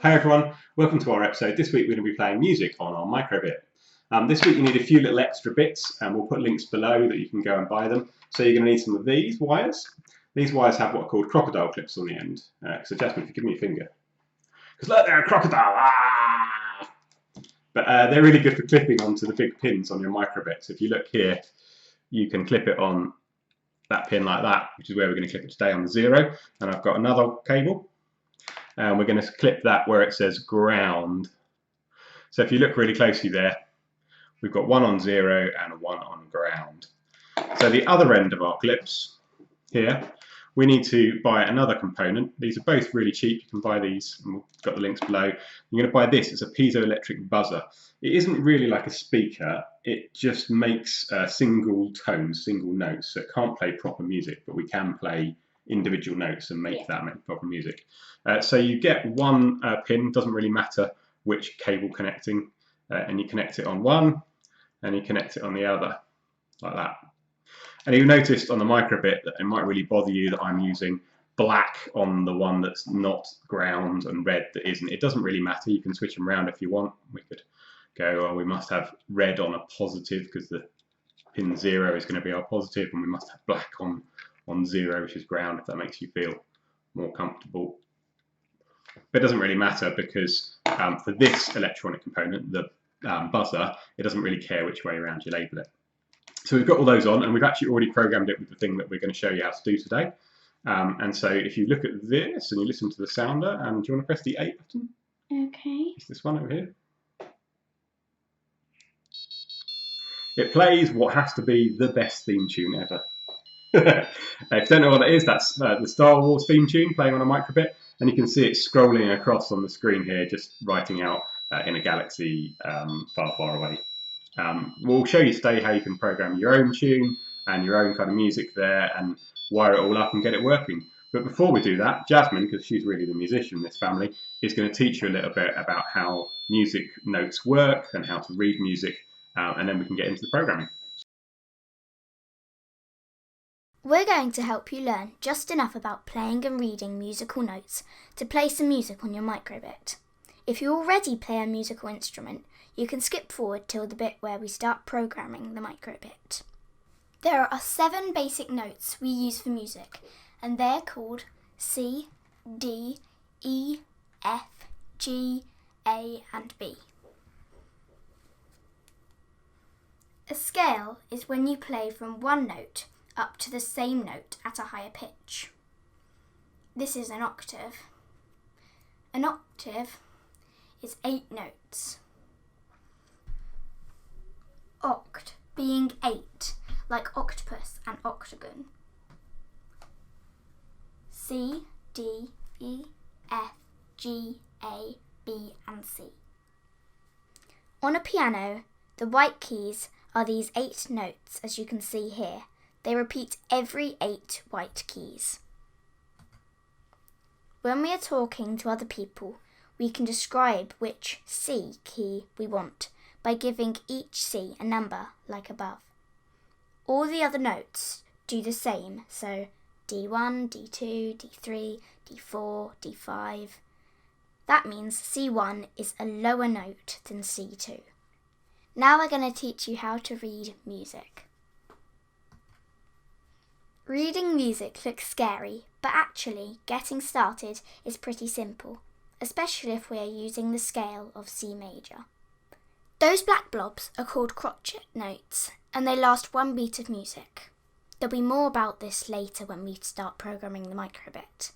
Hi everyone, welcome to our episode. This week we're going to be playing music on our MicroBit. This week you need a few little extra bits and we'll put links below that you can go and buy them. So you're going to need some of these wires. These wires have what are called crocodile clips on the end. So Jasmine, if you give me a finger. Because look, they're a crocodile! Ah! But they're really good for clipping onto the big pins on your MicroBit. So if you look here, you can clip it on that pin like that, which is where we're going to clip it today on the 0. And I've got another cable. And we're going to clip that where it says ground. So if you look really closely there, we've got one on 0 and one on ground. So the other end of our clips here, we need to buy another component. These are both really cheap. You can buy these, and we've got the links below. You're going to buy this. It's a piezoelectric buzzer. It isn't really like a speaker. It just makes single tones, single notes. So it can't play proper music, but we can play individual notes and make that make proper music. So you get one pin, doesn't really matter which cable connecting, and you connect it on one and you connect it on the other, like that. And you've noticed on the MicroBit that it might really bother you that I'm using black on the one that's not ground and red that isn't. It doesn't really matter, you can switch them around if you want. We could go, oh, we must have red on a positive because the pin 0 is going to be our positive, and we must have black on 0, which is ground, if that makes you feel more comfortable. But it doesn't really matter because for this electronic component, the buzzer, it doesn't really care which way around you label it. So we've got all those on, and we've actually already programmed it with the thing that we're going to show you how to do today. And so if you look at this and you listen to the sounder, and do you want to press the A button? Okay. It's this one over here. It plays what has to be the best theme tune ever. If you don't know what it is, that's the Star Wars theme tune playing on a MicroBit, and you can see it scrolling across on the screen here, just writing out in a galaxy far, far away. We'll show you today how you can program your own tune and your own kind of music there and wire it all up and get it working. But before we do that, Jasmine, because she's really the musician in this family, is going to teach you a little bit about how music notes work and how to read music, and then we can get into the programming. We're going to help you learn just enough about playing and reading musical notes to play some music on your MicroBit. If you already play a musical instrument, you can skip forward till the bit where we start programming the MicroBit. There are 7 basic notes we use for music, and they're called C, D, E, F, G, A and B. A scale is when you play from one note up to the same note at a higher pitch. This is an octave. An octave is 8 notes. Oct being 8, like octopus and octagon. C, D, E, F, G, A, B and C. On a piano, the white keys are these 8 notes, as you can see here. They repeat every 8 white keys. When we are talking to other people, we can describe which C key we want by giving each C a number, like above. All the other notes do the same, so D1, D2, D3, D4, D5. That means C1 is a lower note than C2. Now we're going to teach you how to read music. Reading music looks scary, but actually getting started is pretty simple, especially if we are using the scale of C major. Those black blobs are called crotchet notes, and they last 1 beat of music. There'll be more about this later when we start programming the MicroBit.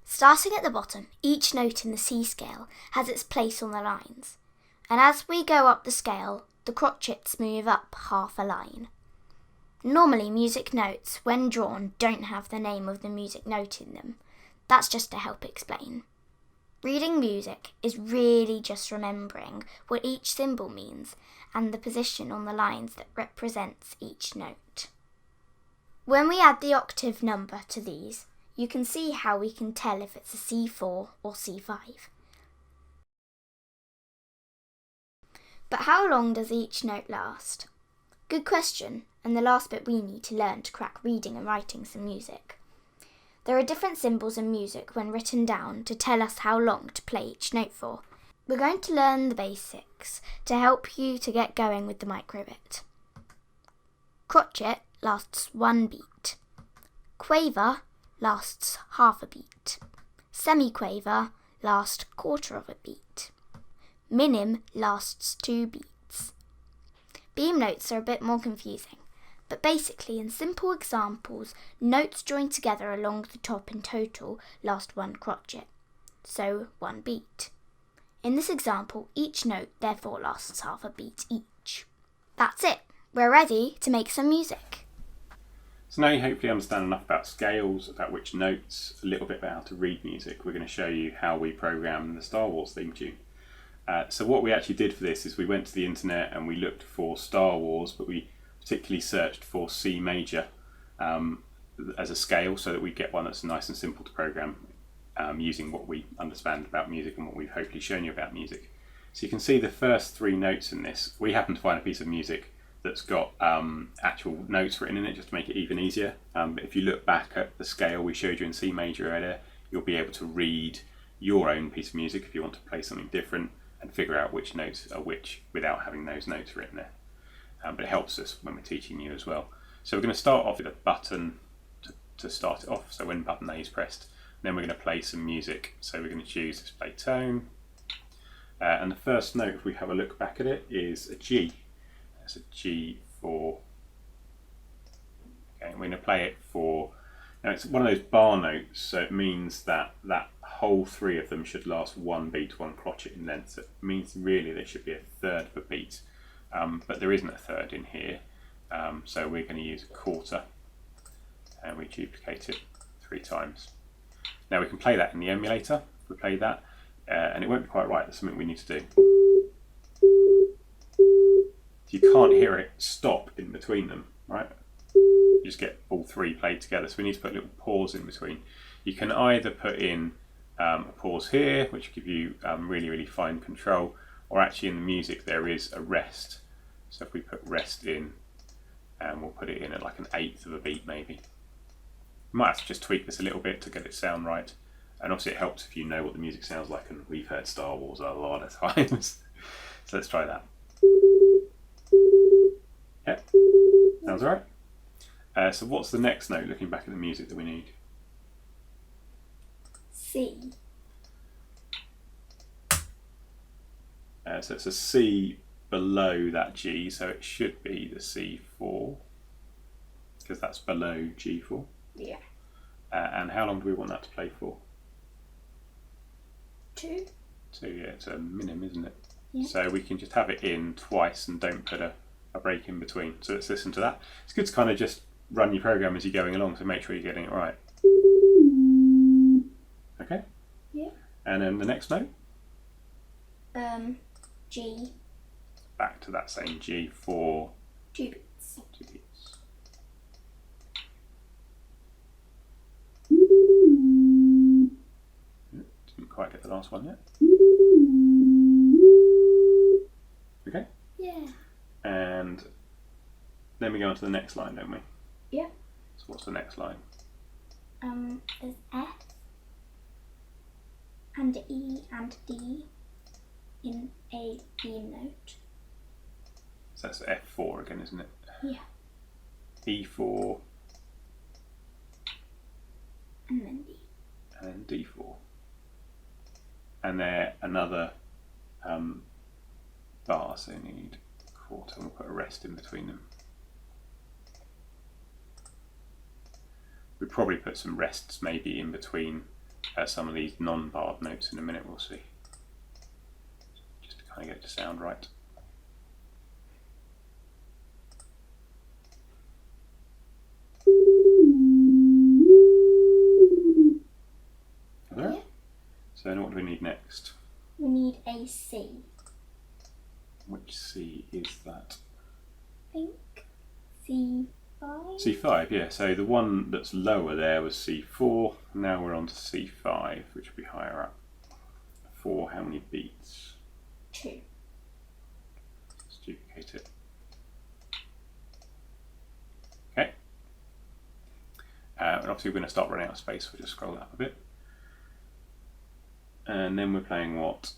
Starting at the bottom, each note in the C scale has its place on the lines, and as we go up the scale, the crotchets move up half a line. Normally, music notes, when drawn, don't have the name of the music note in them. That's just to help explain. Reading music is really just remembering what each symbol means and the position on the lines that represents each note. When we add the octave number to these, you can see how we can tell if it's a C4 or C5. But how long does each note last? Good question, and the last bit we need to learn to crack reading and writing some music. There are different symbols in music when written down to tell us how long to play each note for. We're going to learn the basics to help you to get going with the microbit. Crotchet lasts 1 beat. Quaver lasts half a beat. Semi-quaver lasts quarter of a beat. Minim lasts 2 beats. Beam notes are a bit more confusing, but basically in simple examples, notes joined together along the top in total last 1 crotchet, so 1 beat. In this example, each note therefore lasts half a beat each. That's it. We're ready to make some music. So now you hopefully understand enough about scales, about which notes, a little bit about how to read music. We're going to show you how we program the Star Wars theme tune. So what we actually did for this is we went to the internet and we looked for Star Wars, but we particularly searched for C major as a scale so that we get one that's nice and simple to program using what we understand about music and what we've hopefully shown you about music. So you can see the first 3 notes in this. We happen to find a piece of music that's got actual notes written in it just to make it even easier. But if you look back at the scale we showed you in C major earlier, you'll be able to read your own piece of music if you want to play something different and figure out which notes are which without having those notes written there. But it helps us when we're teaching you as well. So we're going to start off with a button to start it off. So when button A is pressed, then we're going to play some music. So we're going to choose display tone. And the first note, if we have a look back at it, is a G. That's a G4. Okay, and we're going to play it for, now it's one of those bar notes, so it means that that whole 3 of them should last 1 beat, 1 crotchet in length. So it means really there should be a third of a beat. But there isn't a third in here, so we're going to use a quarter, and we duplicate it 3 times. Now we can play that in the emulator. If we play that, and it won't be quite right. That's something we need to do. You can't hear it stop in between them, right? You just get all 3 played together. So we need to put a little pause in between. You can either put in a pause here, which will give you really, really fine control, or actually in the music there is a rest. So if we put rest in, and we'll put it in at like an 1/8 of a beat maybe. You might have to just tweak this a little bit to get it sound right. And obviously it helps if you know what the music sounds like, and we've heard Star Wars a lot of times. So let's try that. Yep, sounds alright. So what's the next note, looking back at the music, that we need? C. So it's a C below that G, so it should be the C4, because that's below G4. Yeah. And how long do we want that to play for? 2. 2, yeah, it's a minim, isn't it? Yeah. So we can just have it in twice and don't put a break in between. So let's listen to that. It's good to kind of just run your program as you're going along, so make sure you're getting it right. Okay? Yeah. And then the next note? G. Back to that same G for 2 beats. 2 beats. Didn't quite get the last one yet. Okay? Yeah. And then we go on to the next line, don't we? Yeah. So what's the next line? There's F and E and D in a B note. So that's F4 again, isn't it? Yeah. E4 And then D. and then D4. And they're another bar, so you need a quarter, and we'll put a rest in between them. We probably put some rests maybe in between some of these non-barred notes in a minute, we'll see. Just to kind of get it to sound right. Yeah. So now what do we need next? We need a C. Which C is that? I think C5. C5, yeah. So the one that's lower there was C4. Now we're on to C5, which will be higher up. 4, how many beats? 2. Let's duplicate it. Okay. And obviously we're going to start running out of space, so we'll just scroll up a bit. And then we're playing what?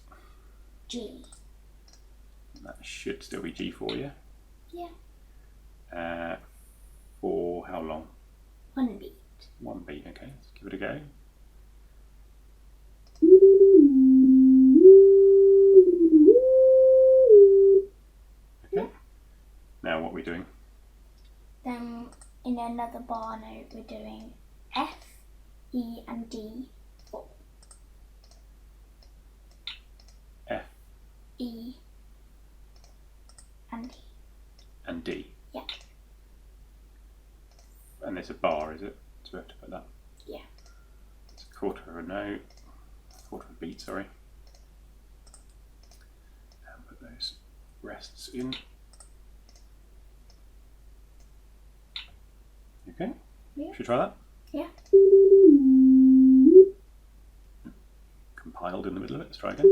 G. That should still be G for you. Yeah. For how long? 1 beat. 1 beat, okay, let's give it a go. Okay, now what are we doing? Then in another bar note we're doing F, E and D 4. F, E and D. And D. Yeah. And there's a bar, is it? So we have to put that. Yeah. It's a quarter of a note, quarter of a beat, sorry. And put those rests in. Okay. Yeah. Should we try that? Yeah. Compiled in the middle of it. Let's try again.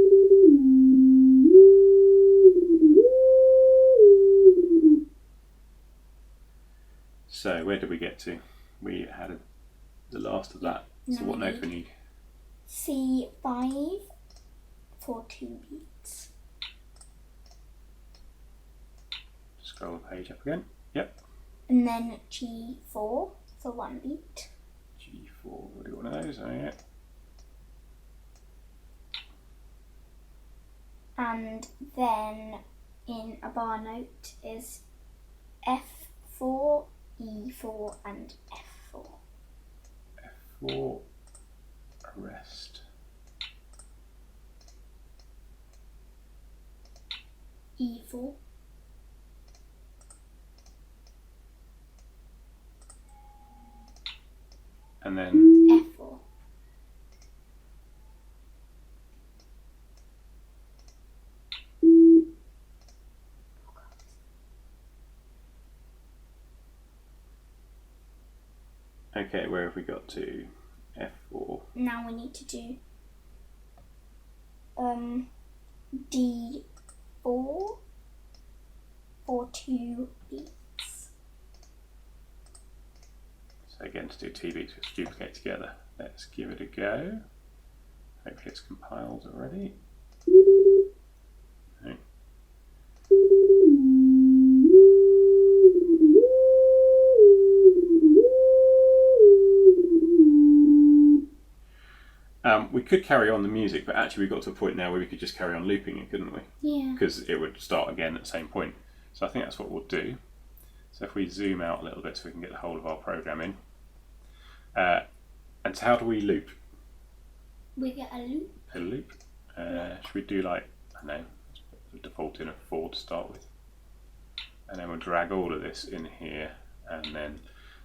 So where did we get to? We had the last of that. So what note do we need? C5 for 2 beats. Scroll the page up again. Yep. And then G4 for 1 beat. G4, we'll do one of those. Oh yeah. And then in a bar note is F4, E4 and F4. F4, arrest. E4. And then F4. okay, where have we got to? F4. Now we need to do D4 for 2 beats. So again, to do 2 beats, let's duplicate together. Let's give it a go. Hopefully it's compiled already. Okay. We could carry on the music, but actually we got to a point now where we could just carry on looping it, couldn't we? Yeah. Because it would start again at the same point. So I think that's what we'll do. So if we zoom out a little bit so we can get the whole of our program in. And so how do we loop? We get a loop. A loop. Should we do like, I don't know, let's put the default in a 4 to start with. And then we'll drag all of this in here and then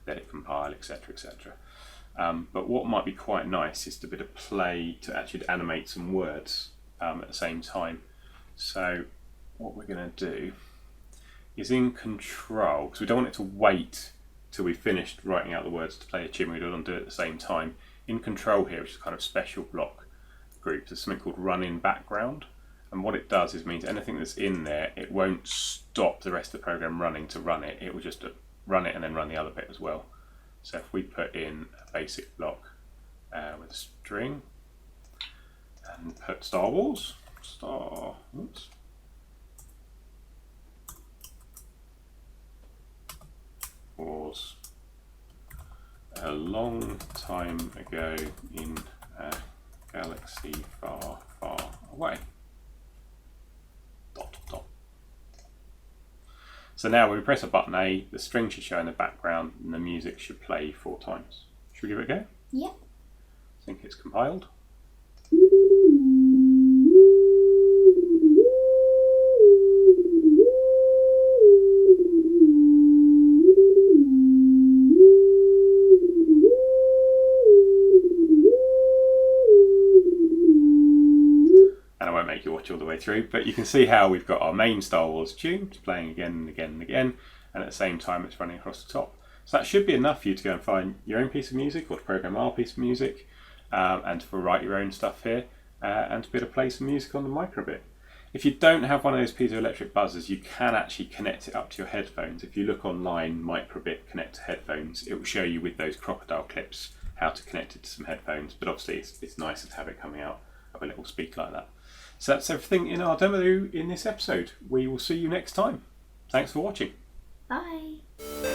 let it compile, etc, etc. But what might be quite nice is a bit of play to actually animate some words at the same time. So what we're going to do is in control, because we don't want it to wait till we've finished writing out the words to play a tune, we don't want to do it at the same time. In control here, which is a kind of special block group, there's something called run in background. And what it does is means anything that's in there, it won't stop the rest of the program running to run it. It will just run it and then run the other bit as well. So if we put in a basic block with a string and put Star Wars, Wars, a long time ago in a galaxy far, far away. ... So now when we press a button A, the string should show in the background and the music should play 4 times. Should we give it a go? Yep. I think it's compiled. Make you watch all the way through, but you can see how we've got our main Star Wars tune playing again and again and again, and at the same time it's running across the top. So that should be enough for you to go and find your own piece of music or to program our piece of music and to write your own stuff here and to be able to play some music on the MicroBit. If you don't have one of those piezoelectric buzzers, you can actually connect it up to your headphones. If you look online, MicroBit connect to headphones, it will show you with those crocodile clips how to connect it to some headphones. But obviously it's nicer to have it coming out of a little speaker like that. So that's everything in our demo in this episode. We will see you next time. Thanks for watching. Bye.